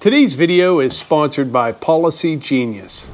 Today's video is sponsored by Policy Genius.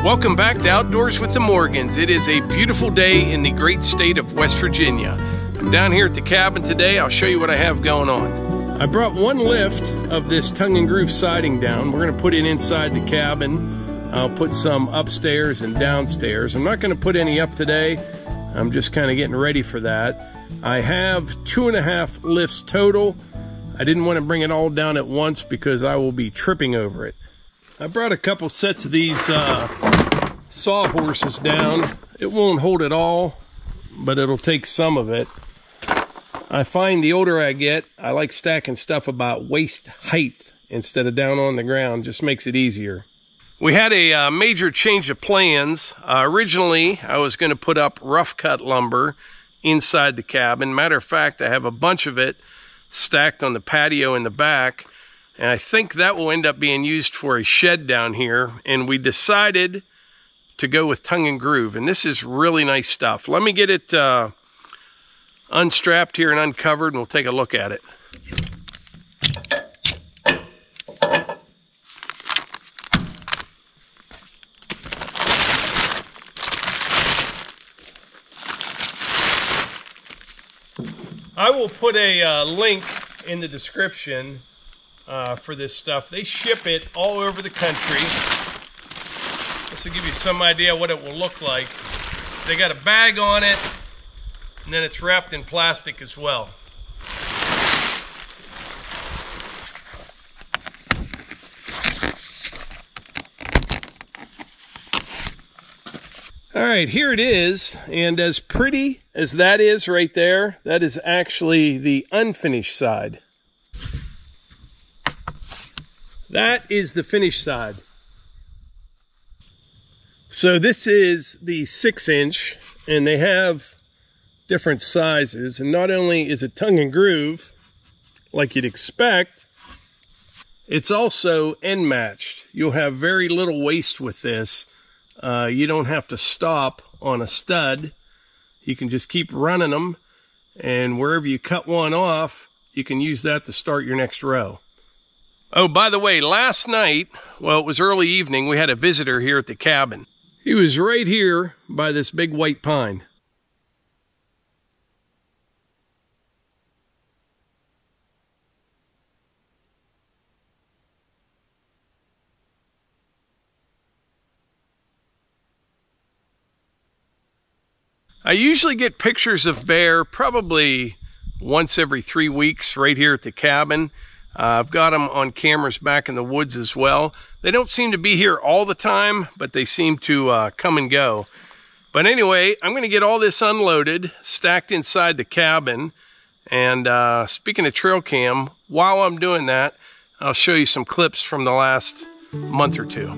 Welcome back to Outdoors with the Morgans. It is a beautiful day in the great state of West Virginia. I'm down here at the cabin today. I'll show you what I have going on. I brought one lift of this tongue and groove siding down. We're going to put it inside the cabin. I'll put some upstairs and downstairs. I'm not going to put any up today. I'm just kind of getting ready for that. I have 2.5 lifts total. I didn't want to bring it all down at once because I will be tripping over it. I brought a couple sets of these sawhorses down. It won't hold it all, but it'll take some of it. I find the older I get, I like stacking stuff about waist height instead of down on the ground. Just makes it easier. We had a major change of plans. Originally, I was going to put up rough cut lumber inside the cabin. Matter of fact, I have a bunch of it stacked on the patio in the back. And I think that will end up being used for a shed down here. And we decided to go with tongue and groove. And this is really nice stuff. Let me get it unstrapped here and uncovered, and we'll take a look at it. I will put a link in the description for this stuff. They ship it all over the country. This will give you some idea what it will look like. They got a bag on it, and then it's wrapped in plastic as well. All right, here it is, and as pretty as that is right there, that is actually the unfinished side. That is the finished side. So this is the 6-inch, and they have different sizes. And not only is it tongue and groove, like you'd expect, it's also end matched. You'll have very little waste with this. You don't have to stop on a stud. You can just keep running them, and wherever you cut one off, you can use that to start your next row. Oh, by the way, last night, well, it was early evening, we had a visitor here at the cabin. He was right here by this big white pine. I usually get pictures of bear probably once every 3 weeks right here at the cabin. I've got them on cameras back in the woods as well. They don't seem to be here all the time, but they seem to come and go. But anyway, I'm going to get all this unloaded, stacked inside the cabin. And speaking of trail cam, while I'm doing that, I'll show you some clips from the last month or two.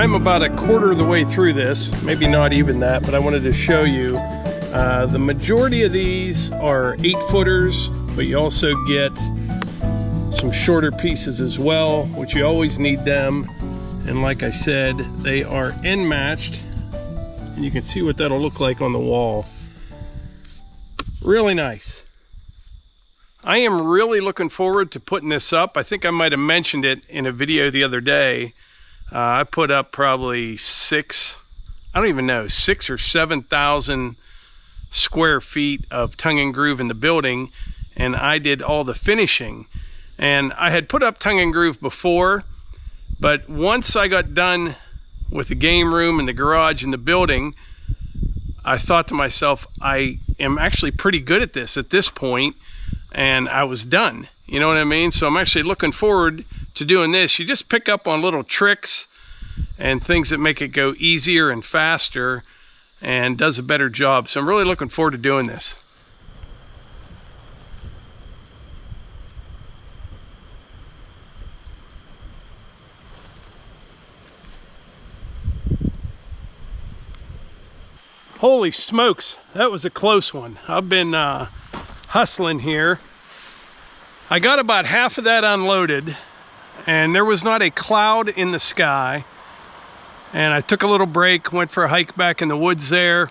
I'm about a quarter of the way through this, maybe not even that, but I wanted to show you the majority of these are 8-footers, but you also get some shorter pieces as well, which you always need them. And like I said, they are end matched, and you can see what that'll look like on the wall. Really nice. I am really looking forward to putting this up. I think I might have mentioned it in a video the other day. I put up probably 6 or 7,000 square feet of tongue and groove in the building, and I did all the finishing. And I had put up tongue and groove before, but once I got done with the game room and the garage and the building, I thought to myself, I am actually pretty good at this point, and I was done. You know what I mean? So I'm actually looking forward to doing this. You just pick up on little tricks and things that make it go easier and faster and does a better job. So I'm really looking forward to doing this. Holy smokes, that was a close one. I've been hustling here. I got about half of that unloaded, and there was not a cloud in the sky. And I took a little break, went for a hike back in the woods there,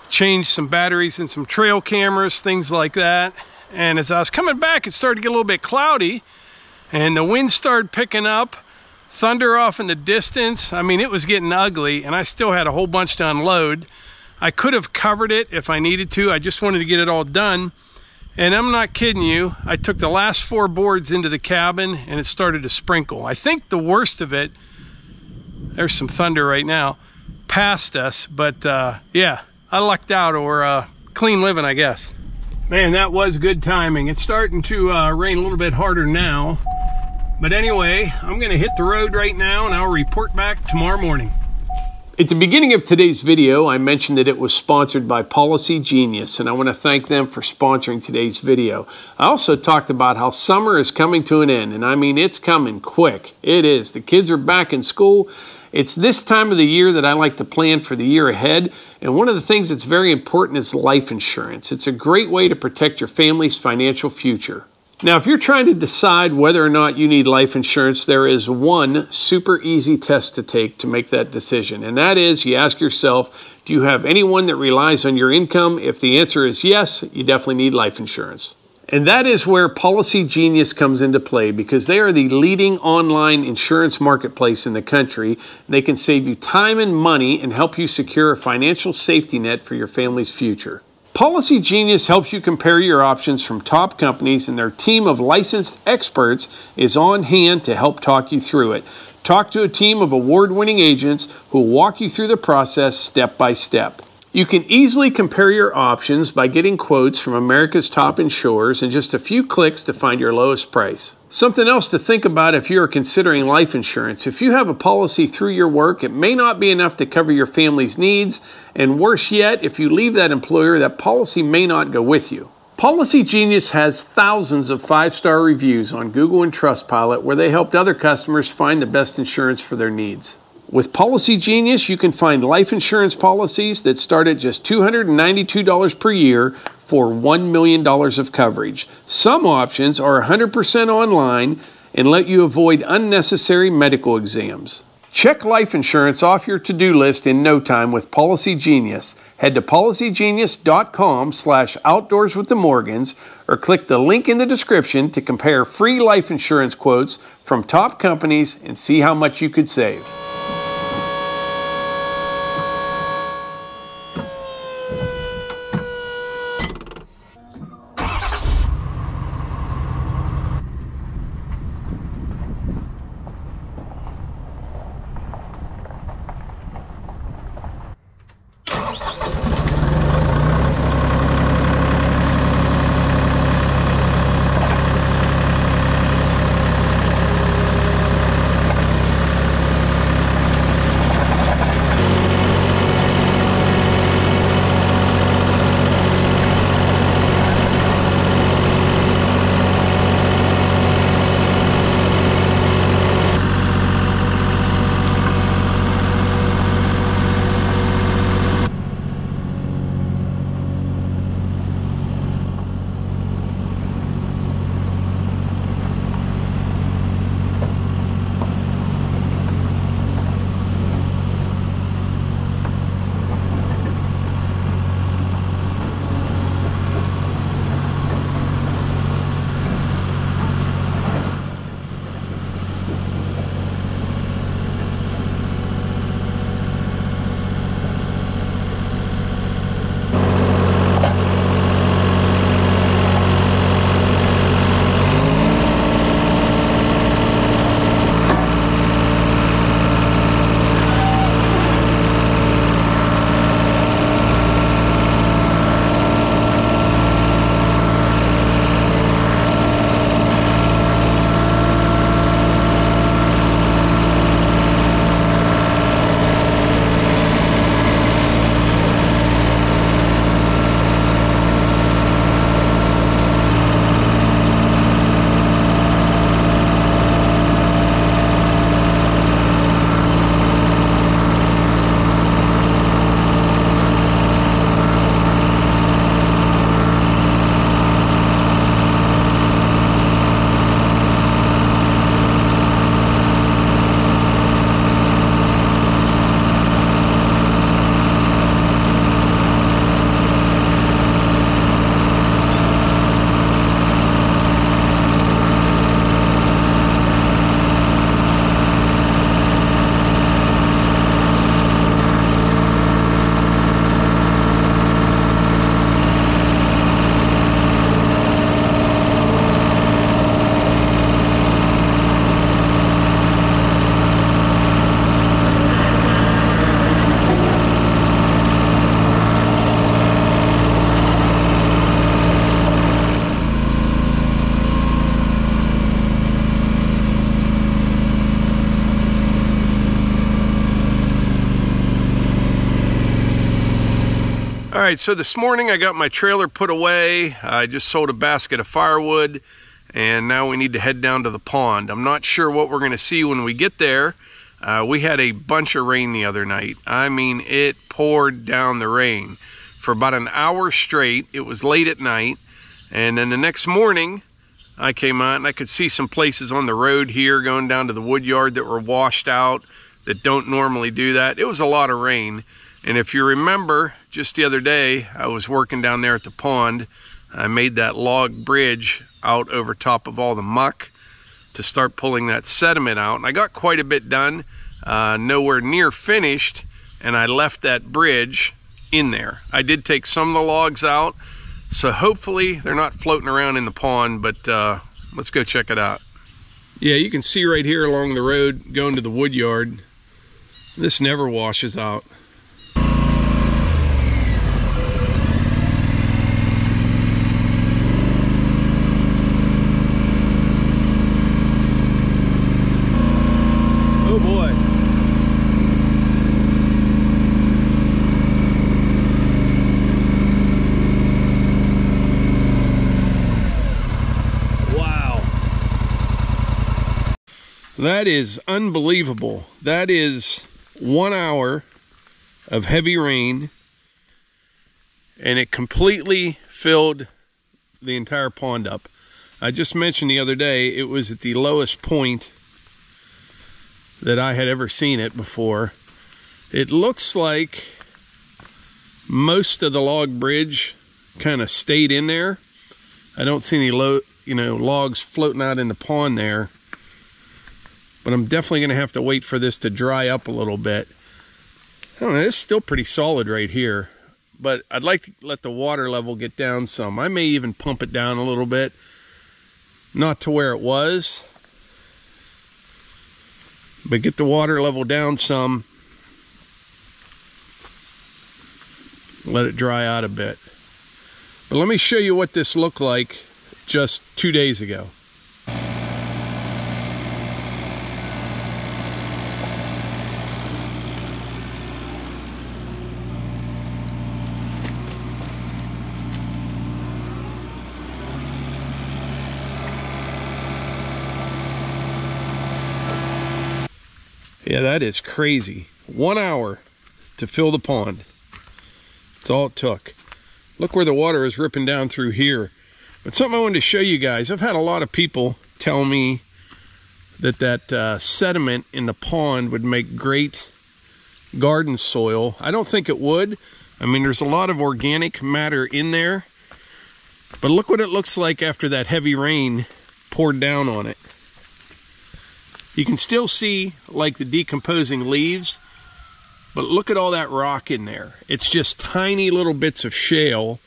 changed some batteries and some trail cameras, things like that. And as I was coming back, it started to get a little bit cloudy, and the wind started picking up, thunder off in the distance. I mean, it was getting ugly, and I still had a whole bunch to unload. I could have covered it if I needed to. I just wanted to get it all done. And I'm not kidding you, I took the last 4 boards into the cabin and it started to sprinkle. I think the worst of it, there's some thunder right now, past us. But yeah, I lucked out, or clean living, I guess. Man, that was good timing. It's starting to rain a little bit harder now. But anyway, I'm gonna hit the road right now and I'll report back tomorrow morning. At the beginning of today's video, I mentioned that it was sponsored by Policy Genius, and I want to thank them for sponsoring today's video. I also talked about how summer is coming to an end, and I mean, it's coming quick. It is. The kids are back in school. It's this time of the year that I like to plan for the year ahead, and one of the things that's very important is life insurance. It's a great way to protect your family's financial future. Now, if you're trying to decide whether or not you need life insurance, there is one super easy test to take to make that decision. And that is, you ask yourself, do you have anyone that relies on your income? If the answer is yes, you definitely need life insurance. And that is where Policy Genius comes into play, because they are the leading online insurance marketplace in the country. They can save you time and money and help you secure a financial safety net for your family's future. Policy Genius helps you compare your options from top companies, and their team of licensed experts is on hand to help talk you through it. Talk to a team of award-winning agents who will walk you through the process step by step. You can easily compare your options by getting quotes from America's top insurers in just a few clicks to find your lowest price. Something else to think about if you are considering life insurance. If you have a policy through your work, it may not be enough to cover your family's needs, and worse yet, if you leave that employer, that policy may not go with you. Policy Genius has thousands of 5-star reviews on Google and Trustpilot where they helped other customers find the best insurance for their needs. With Policy Genius, you can find life insurance policies that start at just $292 per year for $1 million of coverage. Some options are 100% online and let you avoid unnecessary medical exams. Check life insurance off your to-do list in no time with Policy Genius. Head to policygenius.com/outdoorswiththemorgans or click the link in the description to compare free life insurance quotes from top companies and see how much you could save. All right, so this morning I got my trailer put away. I just sold a basket of firewood, and now we need to head down to the pond. I'm not sure what we're gonna see when we get there. We had a bunch of rain the other night. I mean, it poured down the rain for about an hour straight. It was late at night, and then the next morning I came out and I could see some places on the road here going down to the wood yard that were washed out that don't normally do that. It was a lot of rain. And if you remember, just the other day, I was working down there at the pond. I made that log bridge out over top of all the muck to start pulling that sediment out. And I got quite a bit done, nowhere near finished, and I left that bridge in there. I did take some of the logs out, so hopefully they're not floating around in the pond, but let's go check it out. Yeah, you can see right here along the road going to the wood yard, this never washes out. That is unbelievable. That is 1 hour of heavy rain, and it completely filled the entire pond up. I just mentioned the other day it was at the lowest point that I had ever seen it before. It looks like most of the log bridge kind of stayed in there. I don't see any logs floating out in the pond there. But I'm definitely going to have to wait for this to dry up a little bit. I don't know, it's still pretty solid right here. But I'd like to let the water level get down some. I may even pump it down a little bit. Not to where it was. But get the water level down some. Let it dry out a bit. But let me show you what this looked like just 2 days ago. Yeah, that is crazy. 1 hour to fill the pond. That's all it took. Look where the water is ripping down through here. But something I wanted to show you guys. I've had a lot of people tell me that sediment in the pond would make great garden soil. I don't think it would. I mean, there's a lot of organic matter in there. But look what it looks like after that heavy rain poured down on it. You can still see like the decomposing leaves, but look at all that rock in there. It's just tiny little bits of shale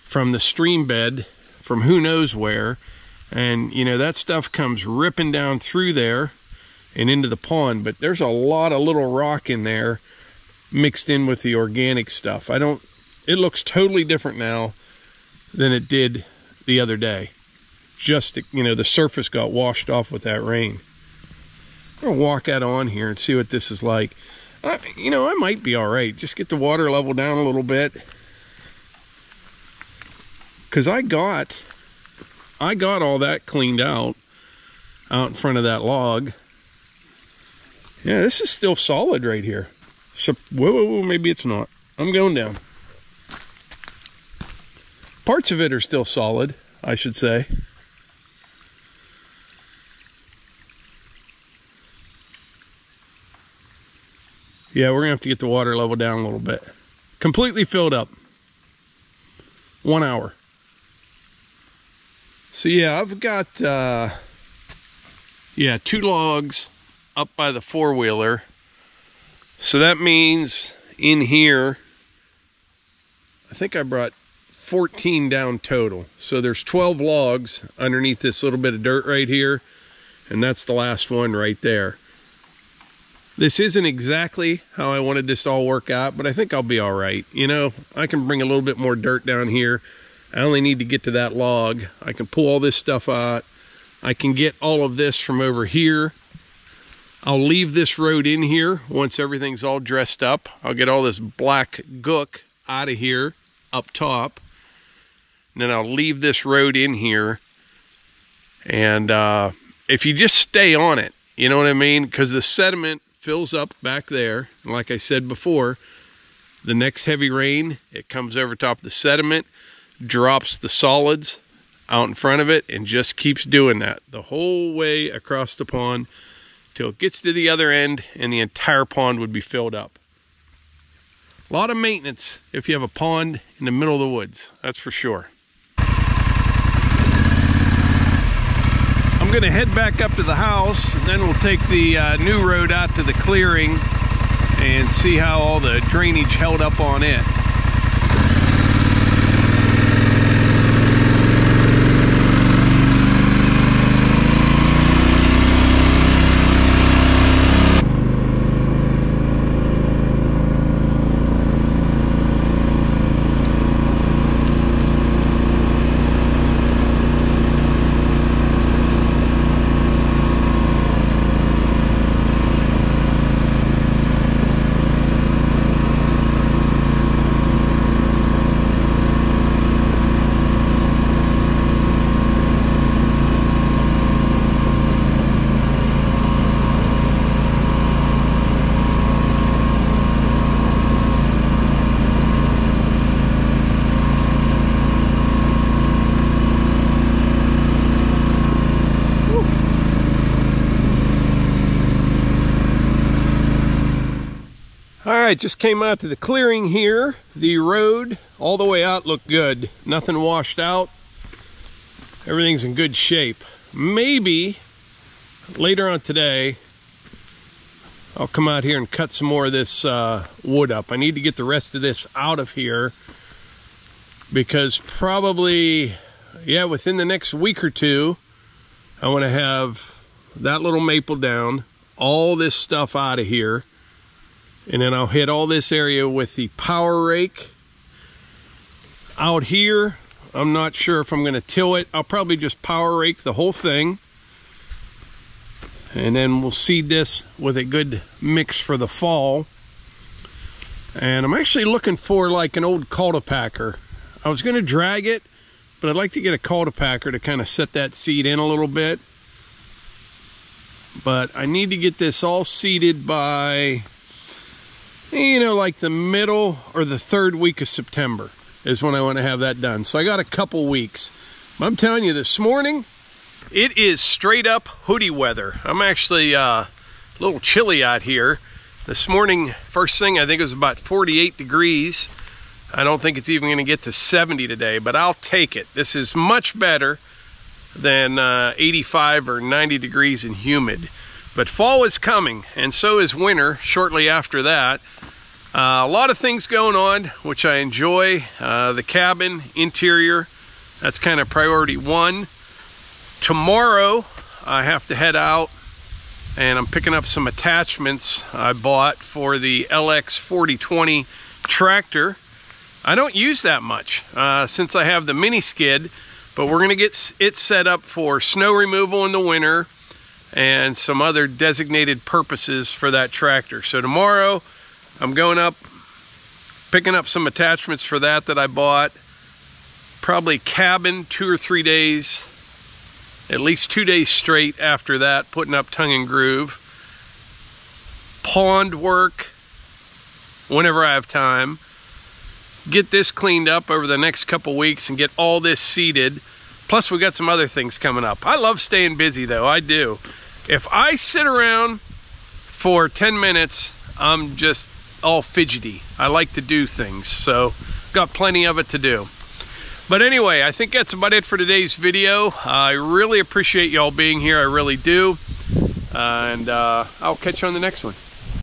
from the stream bed from who knows where. And you know, that stuff comes ripping down through there and into the pond, but there's a lot of little rock in there mixed in with the organic stuff. It looks totally different now than it did the other day. Just, you know, the surface got washed off with that rain. I'm gonna walk out on here and see what this is like. You know, I might be all right. Just get the water level down a little bit. Because I got all that cleaned out in front of that log. Yeah, this is still solid right here. So, whoa, maybe it's not. I'm going down. Parts of it are still solid, I should say. Yeah, we're going to have to get the water level down a little bit. Completely filled up. 1 hour. So yeah, I've got 2 logs up by the four-wheeler. So that means in here, I think I brought 14 down total. So there's 12 logs underneath this little bit of dirt right here. And that's the last one right there. This isn't exactly how I wanted this to all work out, but I think I'll be all right. You know, I can bring a little bit more dirt down here. I only need to get to that log. I can pull all this stuff out. I can get all of this from over here. I'll leave this road in here once everything's all dressed up. I'll get all this black gook out of here up top. And then I'll leave this road in here. And if you just stay on it, you know what I mean? Because the sediment fills up back there. And like I said before, the next heavy rain, it comes over top of the sediment, drops the solids out in front of it, and just keeps doing that the whole way across the pond till it gets to the other end and the entire pond would be filled up. A lot of maintenance if you have a pond in the middle of the woods, that's for sure. I'm gonna head back up to the house, and then we'll take the new road out to the clearing and see how all the drainage held up on it. Alright, just came out to the clearing here. The road all the way out looked good. Nothing washed out. Everything's in good shape. Maybe later on today I'll come out here and cut some more of this wood up. I need to get the rest of this out of here because probably, yeah, within the next week or two, I want to have that little maple down, all this stuff out of here. And then I'll hit all this area with the power rake. Out here, I'm not sure if I'm going to till it. I'll probably just power rake the whole thing. And then we'll seed this with a good mix for the fall. And I'm actually looking for like an old cultipacker. I was going to drag it, but I'd like to get a cultipacker to kind of set that seed in a little bit. But I need to get this all seeded by, you know, like the middle or the third week of September is when I want to have that done. So I got a couple weeks. But I'm telling you, this morning, it is straight up hoodie weather. I'm actually a little chilly out here. This morning, first thing, I think it was about 48 degrees. I don't think it's even going to get to 70 today, but I'll take it. This is much better than 85 or 90 degrees and humid. But fall is coming, and so is winter shortly after that. A lot of things going on, which I enjoy. The cabin, interior, that's kind of priority one. Tomorrow, I have to head out, and I'm picking up some attachments I bought for the LX 4020 tractor. I don't use that much since I have the mini skid, but we're going to get it set up for snow removal in the winter and some other designated purposes for that tractor. So tomorrow I'm going up, picking up some attachments for that I bought. Probably cabin 2 or 3 days, at least 2 days straight after that, putting up tongue and groove. Pond work whenever I have time. Get this cleaned up over the next couple weeks and get all this seeded. Plus we got some other things coming up. I love staying busy though, I do. If I sit around for 10 minutes, I'm just all fidgety. I like to do things, so got plenty of it to do. But anyway, I think that's about it for today's video. I really appreciate y'all being here, I really do. And I'll catch you on the next one.